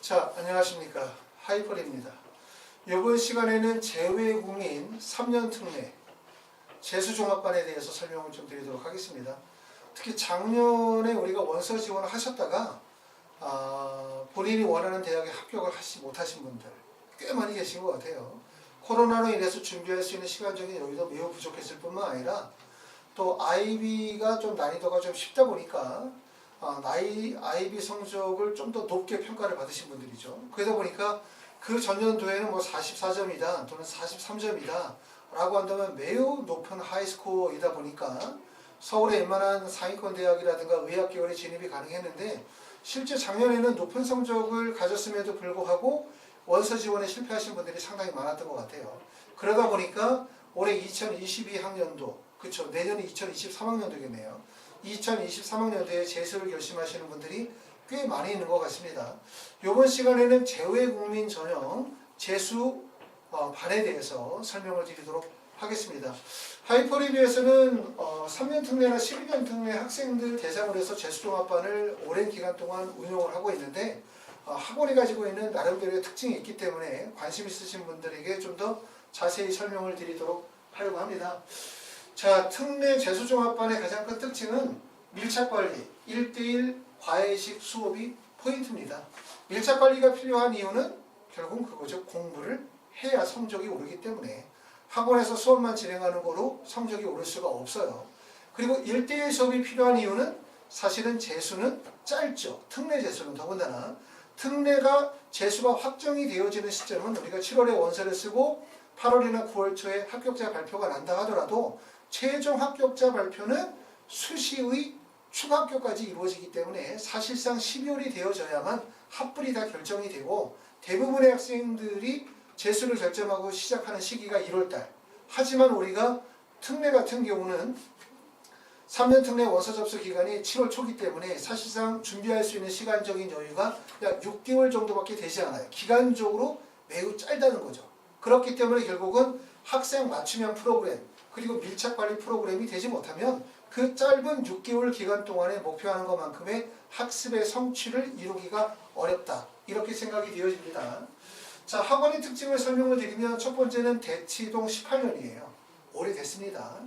자, 안녕하십니까. 하이퍼입니다. 이번 시간에는 재외국민 3년 특례 재수종합반에 대해서 설명을 좀 드리도록 하겠습니다. 특히 작년에 우리가 원서 지원을 하셨다가 본인이 원하는 대학에 합격을 하지 못하신 분들 꽤 많이 계신 것 같아요. 코로나로 인해서 준비할 수 있는 시간적인 여유도 매우 부족했을 뿐만 아니라 또 IB가 좀 난이도가 좀 쉽다 보니까 IB 성적을 좀 더 높게 평가를 받으신 분들이죠. 그러다 보니까 그 전년도에는 뭐 44점이다 또는 43점이다 라고 한다면 매우 높은 하이스코어이다 보니까 서울의 웬만한 상위권 대학이라든가 의학계열에 진입이 가능했는데 실제 작년에는 높은 성적을 가졌음에도 불구하고 원서 지원에 실패하신 분들이 상당히 많았던 것 같아요. 그러다 보니까 올해 2022학년도 그쵸, 내년이 2023학년도겠네요. 2023학년도에 재수를 결심하시는 분들이 꽤 많이 있는 것 같습니다. 이번 시간에는 재외국민 전형 재수 반에 대해서 설명을 드리도록 하겠습니다. 하이퍼리뷰에서는 3년 특례나 12년 특례 학생들 대상으로 해서 재수종합반을 오랜 기간 동안 운영을 하고 있는데 학원이 가지고 있는 나름대로의 특징이 있기 때문에 관심 있으신 분들에게 좀 더 자세히 설명을 드리도록 하려고 합니다. 자, 특례 재수종합반의 가장 큰 특징은 밀착관리, 1대1 과외식 수업이 포인트입니다. 밀착관리가 필요한 이유는 결국 그거죠. 공부를 해야 성적이 오르기 때문에 학원에서 수업만 진행하는 거로 성적이 오를 수가 없어요. 그리고 1대1 수업이 필요한 이유는 사실은 재수는 짧죠. 특례 재수는 더군다나 특례가 재수가 확정이 되어지는 시점은 우리가 7월에 원서를 쓰고 8월이나 9월 초에 합격자 발표가 난다 하더라도 최종 합격자 발표는 수시의 추가 합격까지 이루어지기 때문에 사실상 12월이 되어져야만 합불이 다 결정이 되고 대부분의 학생들이 재수를 결정하고 시작하는 시기가 1월달. 하지만 우리가 특례 같은 경우는 3년 특례 원서 접수 기간이 7월 초기 때문에 사실상 준비할 수 있는 시간적인 여유가 약 6개월 정도밖에 되지 않아요. 기간적으로 매우 짧다는 거죠. 그렇기 때문에 결국은 학생 맞춤형 프로그램 그리고 밀착관리 프로그램이 되지 못하면 그 짧은 6개월 기간 동안에 목표하는 것만큼의 학습의 성취를 이루기가 어렵다. 이렇게 생각이 되어집니다. 자, 학원의 특징을 설명을 드리면 첫 번째는 대치동 18년이에요. 오래됐습니다.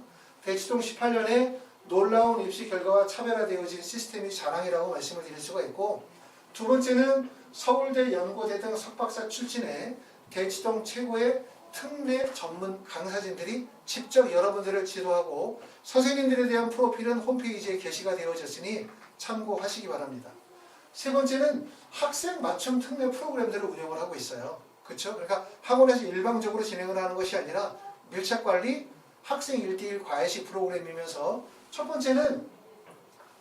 대치동 18년에 놀라운 입시 결과와 차별화되어진 시스템이 자랑이라고 말씀을 드릴 수가 있고 두 번째는 서울대, 연고대 등 석박사 출신의 대치동 최고의 특례 전문 강사진들이 직접 여러분들을 지도하고 선생님들에 대한 프로필은 홈페이지에 게시가 되어졌으니 참고하시기 바랍니다. 세 번째는 학생 맞춤 특례 프로그램들을 운영을 하고 있어요. 그렇죠? 그러니까 학원에서 일방적으로 진행을 하는 것이 아니라 밀착관리, 학생 1대1 과외식 프로그램이면서 첫 번째는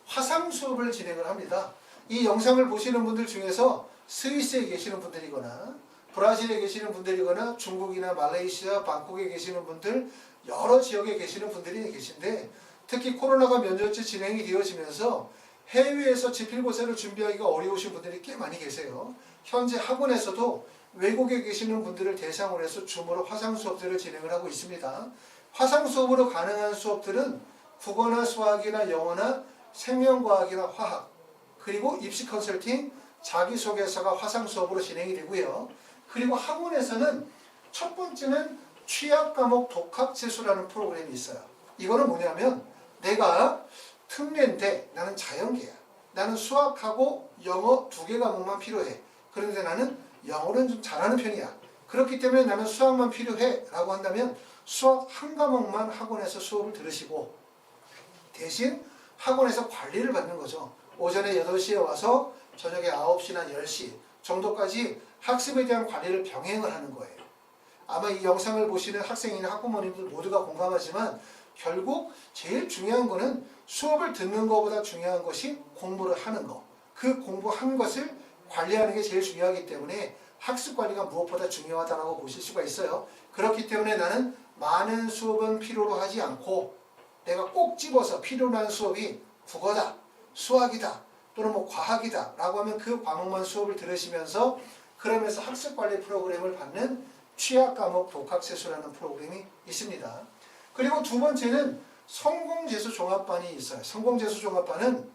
화상 수업을 진행을 합니다. 이 영상을 보시는 분들 중에서 스위스에 계시는 분들이거나 브라질에 계시는 분들이거나 중국이나 말레이시아, 방콕에 계시는 분들 여러 지역에 계시는 분들이 계신데 특히 코로나가 몇 년째 진행이 되어지면서 해외에서 지필고사를 준비하기가 어려우신 분들이 꽤 많이 계세요. 현재 학원에서도 외국에 계시는 분들을 대상으로 해서 줌으로 화상 수업들을 진행을 하고 있습니다. 화상 수업으로 가능한 수업들은 국어나 수학이나 영어나 생명과학이나 화학 그리고 입시 컨설팅, 자기소개서가 화상 수업으로 진행이 되고요. 그리고 학원에서는 첫 번째는 취약 과목 독학 재수라는 프로그램이 있어요. 이거는 뭐냐면 내가 특례인데 나는 자연계야. 나는 수학하고 영어 2개 과목만 필요해. 그런데 나는 영어는 좀 잘하는 편이야. 그렇기 때문에 나는 수학만 필요해 라고 한다면 수학 한 과목만 학원에서 수업을 들으시고 대신 학원에서 관리를 받는 거죠. 오전에 8시에 와서 저녁에 9시나 10시 정도까지 학습에 대한 관리를 병행을 하는 거예요. 아마 이 영상을 보시는 학생이나 학부모님들 모두가 공감하지만 결국 제일 중요한 거는 수업을 듣는 것보다 중요한 것이 공부를 하는 거. 그 공부한 것을 관리하는 게 제일 중요하기 때문에 학습 관리가 무엇보다 중요하다고 보실 수가 있어요. 그렇기 때문에 나는 많은 수업은 필요로 하지 않고 내가 꼭 집어서 필요한 수업이 국어다, 수학이다, 또는 뭐 과학이다 라고 하면 그 과목만 수업을 들으시면서 그러면서 학습관리 프로그램을 받는 취약과목 독학재수라는 프로그램이 있습니다. 그리고 두 번째는 성공재수종합반이 있어요. 성공재수종합반은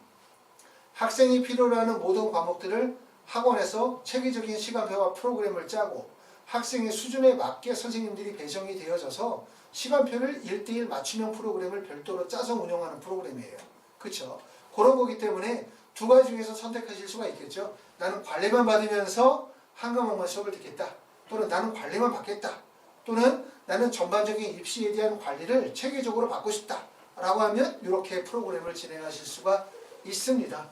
학생이 필요로 하는 모든 과목들을 학원에서 체계적인 시간표와 프로그램을 짜고 학생의 수준에 맞게 선생님들이 배정이 되어져서 시간표를 1대1 맞춤형 프로그램을 별도로 짜서 운영하는 프로그램이에요. 그렇죠? 그런 거기 때문에 두 가지 중에서 선택하실 수가 있겠죠. 나는 관리만 받으면서 한 과목만 수업을 듣겠다. 또는 나는 관리만 받겠다. 또는 나는 전반적인 입시에 대한 관리를 체계적으로 받고 싶다. 라고 하면 이렇게 프로그램을 진행하실 수가 있습니다.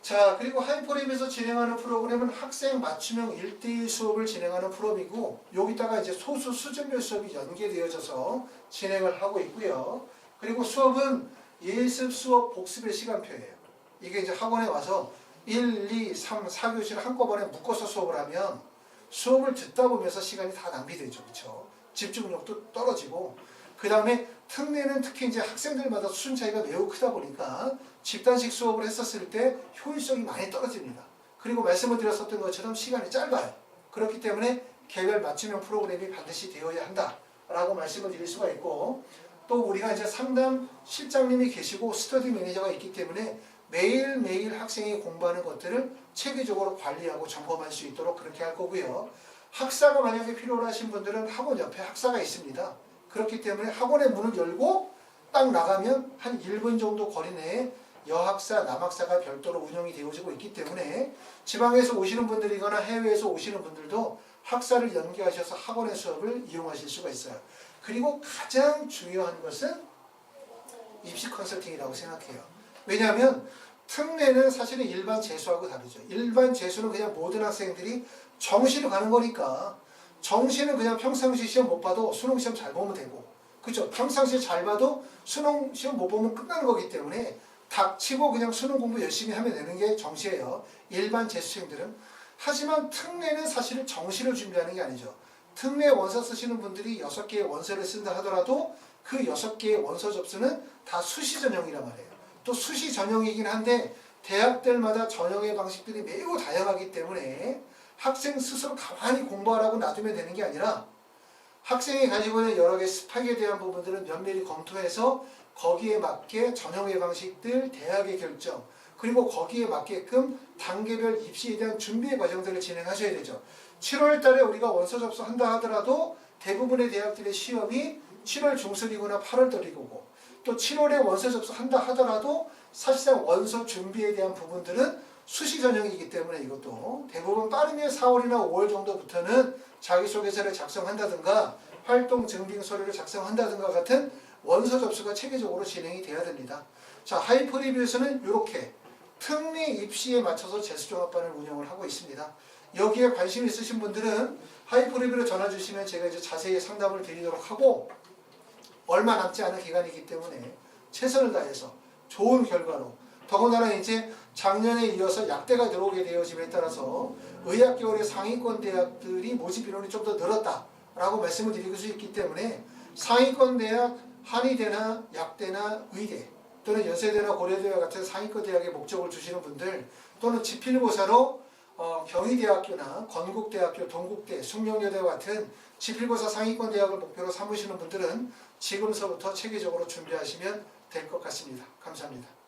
자, 그리고 하이퍼랩에서 진행하는 프로그램은 학생 맞춤형 1대1 수업을 진행하는 프로그램이고 여기다가 이제 소수 수준별 수업이 연계되어져서 진행을 하고 있고요. 그리고 수업은 예습, 수업, 복습의 시간표예요. 이게 이제 학원에 와서 1, 2, 3, 4교시를 한꺼번에 묶어서 수업을 하면 수업을 듣다 보면서 시간이 다 낭비되죠. 그렇죠? 집중력도 떨어지고 그 다음에 특례는 특히 이제 학생들마다 수준 차이가 매우 크다 보니까 집단식 수업을 했었을 때 효율성이 많이 떨어집니다. 그리고 말씀을 드렸었던 것처럼 시간이 짧아요. 그렇기 때문에 개별 맞춤형 프로그램이 반드시 되어야 한다라고 말씀을 드릴 수가 있고 또 우리가 이제 상담 실장님이 계시고 스터디 매니저가 있기 때문에 매일매일 학생이 공부하는 것들을 체계적으로 관리하고 점검할 수 있도록 그렇게 할 거고요. 학사가 만약에 필요로 하신 분들은 학원 옆에 학사가 있습니다. 그렇기 때문에 학원의 문을 열고 딱 나가면 한 1분 정도 거리 내에 여학사, 남학사가 별도로 운영이 되어지고 있기 때문에 지방에서 오시는 분들이거나 해외에서 오시는 분들도 학사를 연계하셔서 학원의 수업을 이용하실 수가 있어요. 그리고 가장 중요한 것은 입시 컨설팅이라고 생각해요. 왜냐하면 특례는 사실은 일반 재수하고 다르죠. 일반 재수는 그냥 모든 학생들이 정시로 가는 거니까 정시는 그냥 평상시 시험 못 봐도 수능 시험 잘 보면 되고 그렇죠? 평상시 잘 봐도 수능 시험 못 보면 끝나는 거기 때문에 닥치고 그냥 수능 공부 열심히 하면 되는 게 정시예요. 일반 재수생들은. 하지만 특례는 사실은 정시를 준비하는 게 아니죠. 특례 원서 쓰시는 분들이 6개의 원서를 쓴다 하더라도 그 6개의 원서 접수는 다 수시 전형이란 말이에요. 또 수시 전형이긴 한데 대학들마다 전형의 방식들이 매우 다양하기 때문에 학생 스스로 가만히 공부하라고 놔두면 되는 게 아니라 학생이 가지고 있는 여러 개의 스펙에 대한 부분들은 면밀히 검토해서 거기에 맞게 전형의 방식들, 대학의 결정, 그리고 거기에 맞게끔 단계별 입시에 대한 준비의 과정들을 진행하셔야 되죠. 7월 달에 우리가 원서 접수한다 하더라도 대부분의 대학들의 시험이 7월 중순이거나 8월 달이고 또 7월에 원서 접수한다 하더라도 사실상 원서 준비에 대한 부분들은 수시 전형이기 때문에 이것도 대부분 빠르면 4월이나 5월 정도부터는 자기소개서를 작성한다든가 활동 증빙 서류를 작성한다든가 같은 원서 접수가 체계적으로 진행이 돼야 됩니다. 자, 하이퍼리뷰에서는 이렇게 특례 입시에 맞춰서 재수종합반을 운영을 하고 있습니다. 여기에 관심 있으신 분들은 하이퍼리뷰로 전화 주시면 제가 이제 자세히 상담을 드리도록 하고 얼마 남지 않은 기간이기 때문에 최선을 다해서 좋은 결과로 더군다나 이제 작년에 이어서 약대가 들어오게 되어짐에 따라서 의학계열의 상위권 대학들이 모집 인원이 좀 더 늘었다라고 말씀을 드릴 수 있기 때문에 상위권 대학, 한의대나 약대나 의대 또는 연세대나 고려대와 같은 상위권 대학에 목적을 주시는 분들 또는 지필고사로 경희대학교나 건국대학교, 동국대, 숙명여대와 같은 지필고사 상위권 대학을 목표로 삼으시는 분들은 지금서부터 체계적으로 준비하시면 될 것 같습니다. 감사합니다.